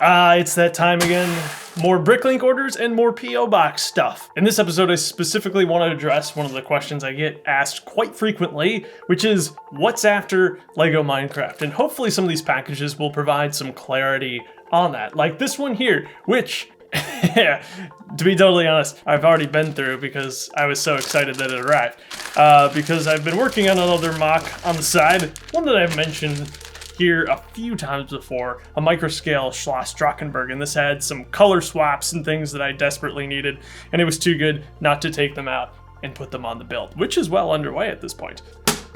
It's that time again. More BrickLink orders and more P.O. Box stuff. In this episode, I specifically want to address one of the questions I get asked quite frequently, which is, what's after LEGO Minecraft? And hopefully some of these packages will provide some clarity on that. Like this one here, which, to be totally honest, I've already been through because I was so excited that it arrived. Because I've been working on another mock on the side, one that I've mentioned here a few times before, a microscale Schloss Drachenberg, and this had some color swaps and things that I desperately needed, and it was too good not to take them out and put them on the build, which is well underway at this point.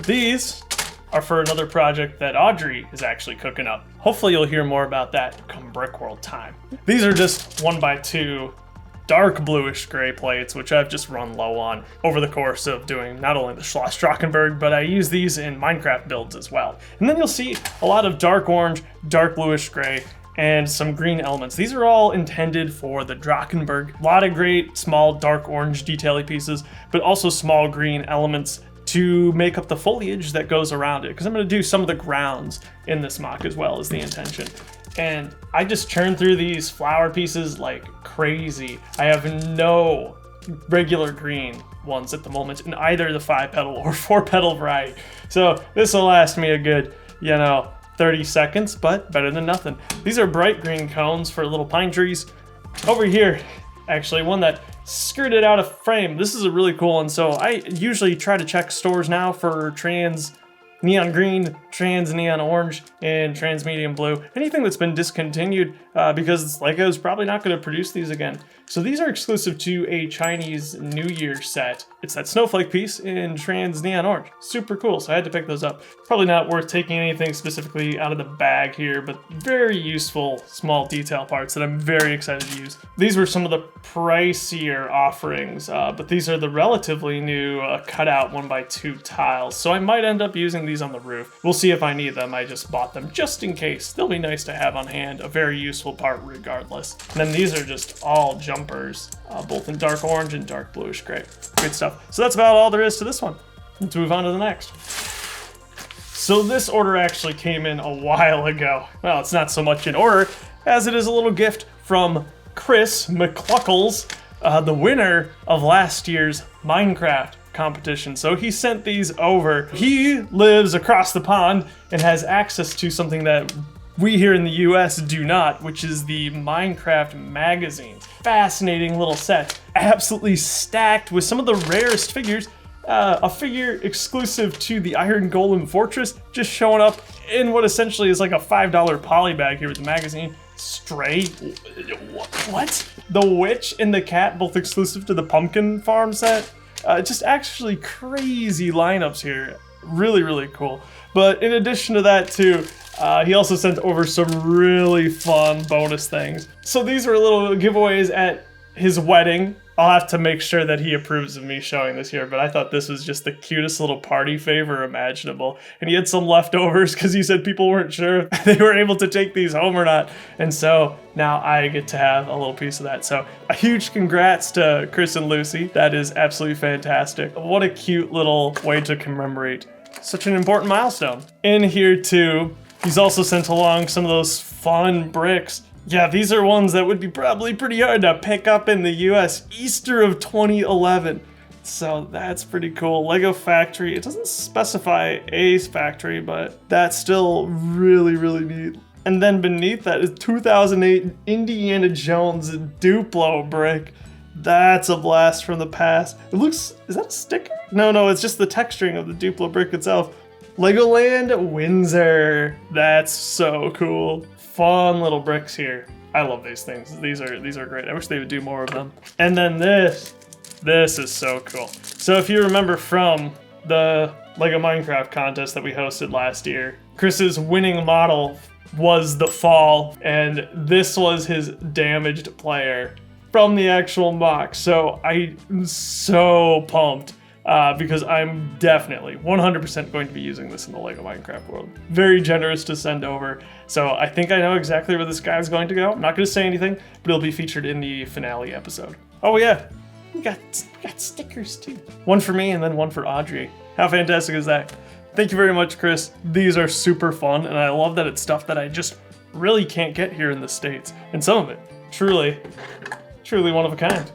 These are for another project that Audrey is actually cooking up. Hopefully you'll hear more about that come Brickworld time. These are just 1x2 dark bluish gray plates, which I've just run low on over the course of doing not only the Schloss Drachenberg, but I use these in Minecraft builds as well. And then you'll see a lot of dark orange, dark bluish gray, and some green elements. These are all intended for the Drachenberg. A lot of great small dark orange detail-y pieces, but also small green elements to make up the foliage that goes around it, because I'm going to do some of the grounds in this mock as well as the intention. And I just churn through these flower pieces like crazy. I have no regular green ones at the moment in either the 5-petal or 4-petal variety. So this will last me a good, 30 seconds, but better than nothing. These are bright green cones for little pine trees. Over here, actually, one that skirted out of frame. This is a really cool one. So I usually try to check stores now for trans neon green, trans neon orange, and trans medium blue. Anything that's been discontinued because LEGO's probably not going to produce these again. So these are exclusive to a Chinese New Year set. It's that snowflake piece in trans neon orange. Super cool, so I had to pick those up. Probably not worth taking anything specifically out of the bag here, but very useful small detail parts that I'm very excited to use. These were some of the pricier offerings, but these are the relatively new cutout 1x2 tiles, so I might end up using these on the roof. We'll see if I need them. I just bought them just in case. They'll be nice to have on hand, a very useful part regardless. And then these are just all jumpers, both in dark orange and dark bluish gray. Great stuff. So that's about all there is to this one. Let's move on to the next. So this order actually came in a while ago. Well, it's not so much in order as it is a little gift from Chris McCluckles, the winner of last year's Minecraft competition. So he sent these over. He lives across the pond and has access to something that we here in the US do not, which is the Minecraft magazine. Fascinating little set, absolutely stacked with some of the rarest figures. A figure exclusive to the Iron Golem Fortress, just showing up in what essentially is like a $5 poly bag here with the magazine. Stray, what? The Witch and the Cat, both exclusive to the Pumpkin Farm set. Just actually crazy lineups here. Really, really cool. But in addition to that too, he also sent over some really fun bonus things. So these were little giveaways at his wedding. I'll have to make sure that he approves of me showing this here, but I thought this was just the cutest little party favor imaginable. And he had some leftovers because he said people weren't sure if they were able to take these home or not. And so now I get to have a little piece of that. So a huge congrats to Chris and Lucy. That is absolutely fantastic. What a cute little way to commemorate such an important milestone. In here too, he's also sent along some of those fun bricks. Yeah, these are ones that would be probably pretty hard to pick up in the US Easter of 2011. So that's pretty cool. Lego Factory, it doesn't specify a factory, but that's still really, really neat. And then beneath that is 2008 Indiana Jones Duplo brick. That's a blast from the past. It looks, is that a sticker? No, it's just the texturing of the Duplo brick itself. Legoland Windsor. That's so cool. Fun little bricks here. I love these things. These are great. I wish they would do more of them. And then this is so cool. So if you remember from the Lego Minecraft contest that we hosted last year, Chris's winning model was the Fall, and this was his damaged player from the actual mock. So I'm so pumped. Because I'm definitely 100% going to be using this in the Lego Minecraft world. Very generous to send over. So I think I know exactly where this guy's going to go. I'm not going to say anything, but it'll be featured in the finale episode. Oh yeah, we got stickers too. One for me and then one for Audrey. How fantastic is that? Thank you very much, Chris. These are super fun, and I love that it's stuff that I just really can't get here in the States. And some of it, truly one of a kind.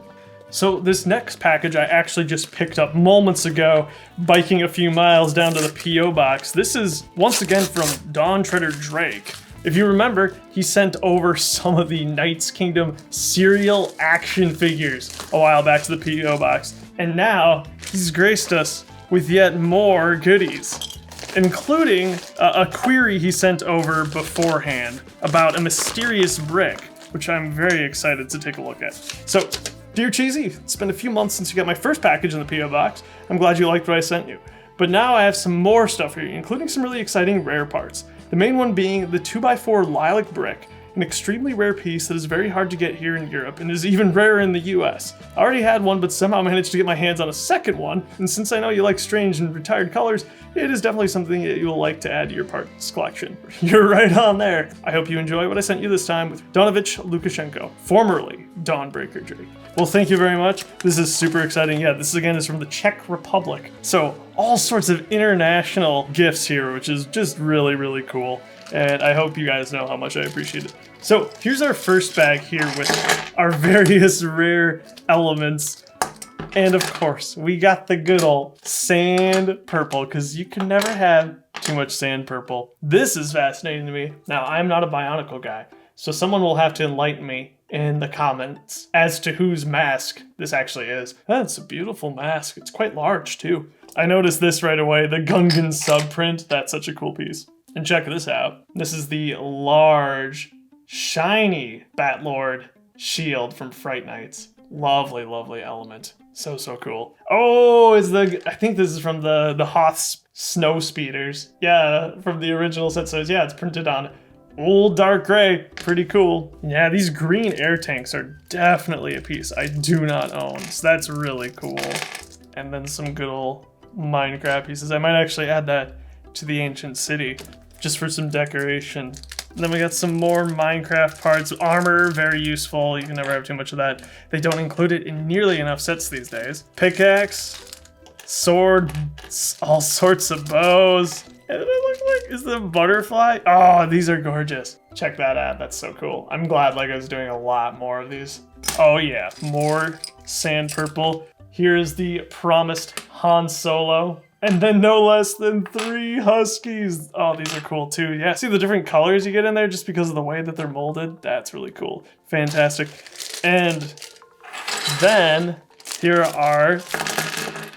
So this next package I actually just picked up moments ago, biking a few miles down to the P.O. box. This is once again from Dawn Treader Drake. If you remember, he sent over some of the Knights Kingdom serial action figures a while back to the P.O. box. And now he's graced us with yet more goodies, including a query he sent over beforehand about a mysterious brick, which I'm very excited to take a look at. So, Dear Cheesy, it's been a few months since you got my first package in the P.O. box. I'm glad you liked what I sent you. But now I have some more stuff here, including some really exciting rare parts. The main one being the 2x4 lilac brick, an extremely rare piece that is very hard to get here in Europe and is even rarer in the US. I already had one, but somehow managed to get my hands on a second one, and since I know you like strange and retired colors, it is definitely something that you will like to add to your parts collection. You're right on there. I hope you enjoy what I sent you this time with Donovich Lukashenko, formerly Dawnbreaker Drake. Well, thank you very much. This is super exciting. Yeah, this again is from the Czech Republic. So all sorts of international gifts here, which is just really, really cool. And I hope you guys know how much I appreciate it. So here's our first bag here with our various rare elements. And of course, we got the good old sand purple, because you can never have too much sand purple. This is fascinating to me. Now, I'm not a Bionicle guy, so someone will have to enlighten me in the comments as to whose mask this actually is. That's a beautiful mask. It's quite large too. I noticed this right away, the Gungan subprint. That's such a cool piece. And check this out. This is the large, shiny Batlord shield from Fright Nights. Lovely, lovely element. So, so cool. Oh, I think this is from the Hoth Snow Speeders. Yeah, from the original set. So yeah, it's printed on old dark gray. Pretty cool. Yeah, these green air tanks are definitely a piece I do not own. So that's really cool. And then some good old Minecraft pieces. I might actually add that to the ancient city just for some decoration. And then we got some more Minecraft parts. Armor, very useful. You can never have too much of that. They don't include it in nearly enough sets these days. Pickaxe, sword, all sorts of bows. And it look like, is the butterfly? Oh, these are gorgeous. Check that out, that's so cool. I'm glad LEGO's doing a lot more of these. Oh yeah, more sand purple. Here's the promised Han Solo. And then no less than 3 Huskies. Oh, these are cool too. Yeah, see the different colors you get in there just because of the way that they're molded? That's really cool. Fantastic. And then here are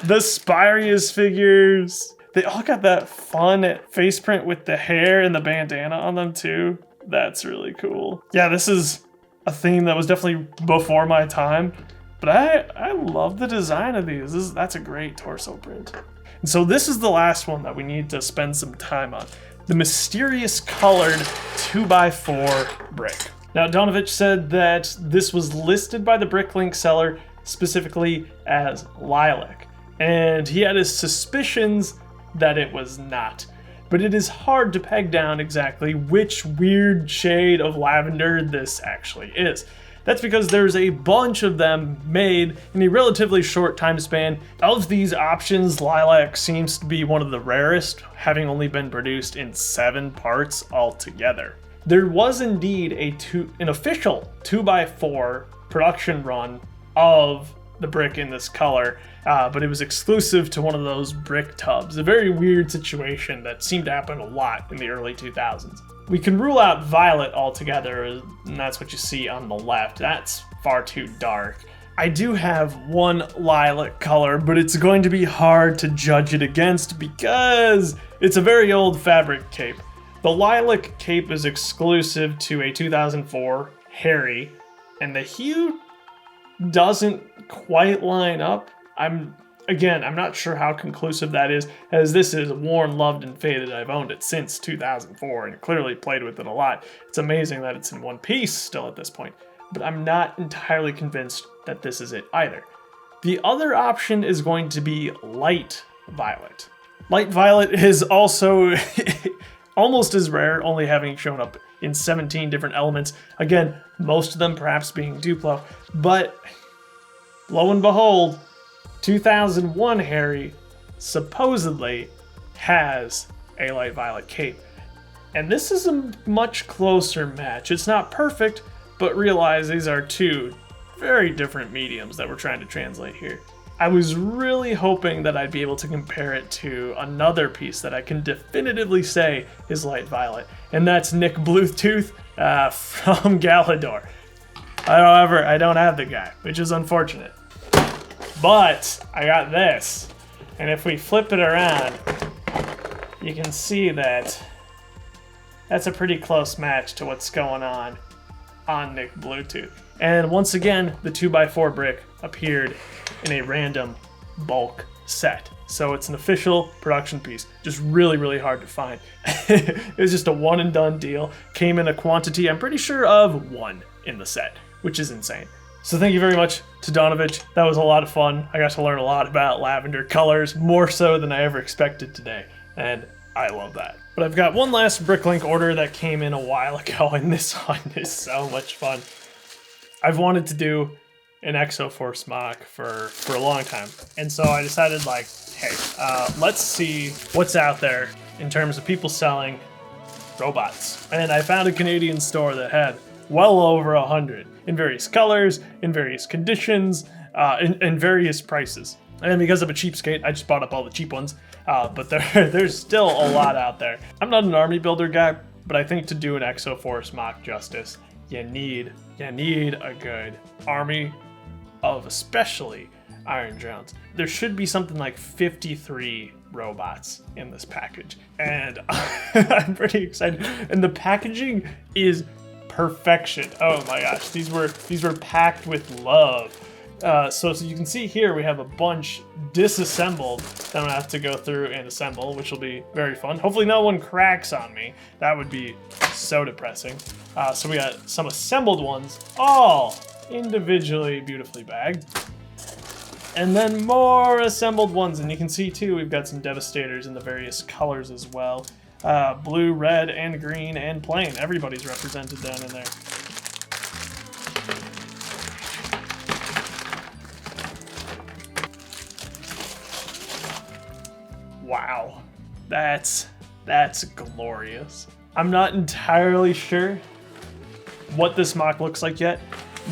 the Spyrius figures. They all got that fun face print with the hair and the bandana on them too. That's really cool. Yeah, this is a theme that was definitely before my time, but I love the design of these. That's a great torso print. And so this is the last one that we need to spend some time on. The mysterious colored 2x4 brick. Now, Donovich said that this was listed by the BrickLink seller specifically as lilac, and he had his suspicions that it was not. But it is hard to peg down exactly which weird shade of lavender this actually is. That's because there's a bunch of them made in a relatively short time span. Of these options, lilac seems to be one of the rarest, having only been produced in 7 parts altogether. There was indeed an official 2x4 production run of the brick in this color, but it was exclusive to one of those brick tubs. A very weird situation that seemed to happen a lot in the early 2000s. We can rule out violet altogether, and that's what you see on the left. That's far too dark. I do have one lilac color, but it's going to be hard to judge it against because it's a very old fabric cape. The lilac cape is exclusive to a 2004 Harry, and the hue doesn't quite line up. I'm not sure how conclusive that is, as this is worn, loved, and faded. I've owned it since 2004 and clearly played with it a lot. It's amazing that it's in one piece still at this point, but I'm not entirely convinced that this is it either. The other option is going to be light violet. Light violet is also almost as rare, only having shown up in 17 different elements. Again, most of them perhaps being Duplo, but lo and behold, 2001 Harry supposedly has a light violet cape. And this is a much closer match. It's not perfect, but realize these are two very different mediums that we're trying to translate here. I was really hoping that I'd be able to compare it to another piece that I can definitively say is light violet, and that's Nick Bluetooth from Galador. However, I don't have the guy, which is unfortunate. But I got this, and if we flip it around, you can see that that's a pretty close match to what's going on Nick Bluetooth. And once again, the 2x4 brick appeared in a random bulk set. So it's an official production piece. Just really, really hard to find. It was just a one and done deal. Came in a quantity, I'm pretty sure, of 1 in the set, which is insane. So thank you very much to Donovich. That was a lot of fun. I got to learn a lot about lavender colors, more so than I ever expected today. And I love that. But I've got one last BrickLink order that came in a while ago, and this one is so much fun. I've wanted to do an Exoforce mock for a long time. And so I decided, like, hey, let's see what's out there in terms of people selling robots. And I found a Canadian store that had well over 100 in various colors, in various conditions, in various prices. And because I'm a cheapskate, I just bought up all the cheap ones. But there's still a lot out there. I'm not an army builder guy, but I think to do an Exoforce mock justice, you need a good army of especially Iron Drones. There should be something like 53 robots in this package, and I'm pretty excited. And the packaging is perfection. Oh my gosh, these were packed with love. So you can see here we have a bunch disassembled that I'm gonna have to go through and assemble, which will be very fun. Hopefully no one cracks on me. That would be so depressing. So we got some assembled ones, all individually beautifully bagged. And then more assembled ones, and you can see too, we've got some Devastators in the various colors as well. Blue, red, and green, and plain. Everybody's represented down in there. Wow, that's glorious. I'm not entirely sure what this mock looks like yet,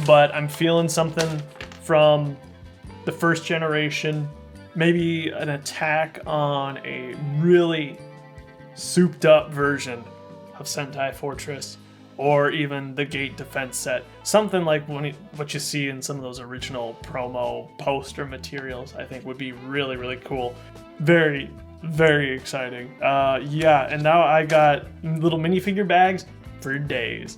but I'm feeling something from the first generation, maybe an attack on a really souped up version of Sentai Fortress, or even the Gate Defense set. Something like what you see in some of those original promo poster materials, I think would be really, really cool. Very, very exciting. Yeah, and now I got little minifigure bags for days.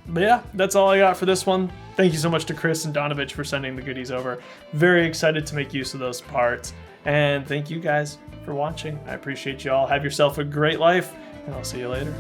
But yeah, that's all I got for this one. Thank you so much to Chris and Donovich for sending the goodies over. Very excited to make use of those parts. And thank you guys for watching. I appreciate you all. Have yourself a great life, and I'll see you later.